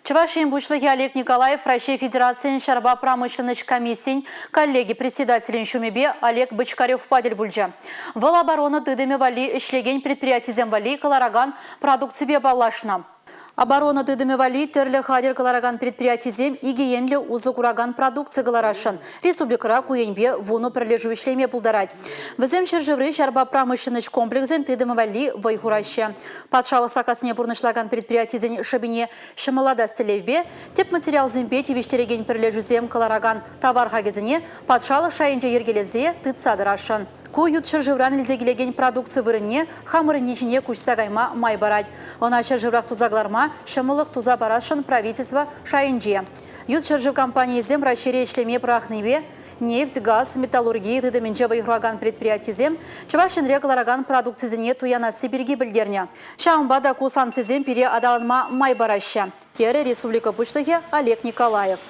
Чувашин бучлыхи Олег Николаев, Россия Федерации Шарба промышленность комиссий, коллеги председателин Шумебе Олег Бычкарев падель бульджа. Вал оборона дыдами вали ишлеген предприятий земвали Калараган продукции балашна. Оборона дыдами вали терлі хадер Калараган предприятий зем и гиенлі узы кураган продукции галарашын. Республикара куенбе вуну прилежуишлеме булдарать. Візем шержевры Шарба промышленность комплексен дыдами вали вайхураща. Патшалы сакасыне бурнышлаган предприятий зен шабине шамалада стелевбе, теп материал зембе тивиштереген прилежузем Калараган товар хагезіне патшалы шайынча ергелезе тыцадырашын. Куют шержевран лизегелеген продукции вырынне, хамырын нечине кучсагайма май барать. Она шержеврах тузагларма, шамылых туза барашын правительство шайынже. Ют шержев компании зем расшире ишлеме прахныве, нефть, газ, металлургия, тыдыминче вайхураган предприятий зем, Чувашин Калараган продукции зене туяна Сибирги бельдерня. Шамбада кусан зем пере адаланма май бараща. Тере Республика Бучлыхе Олег Николаев.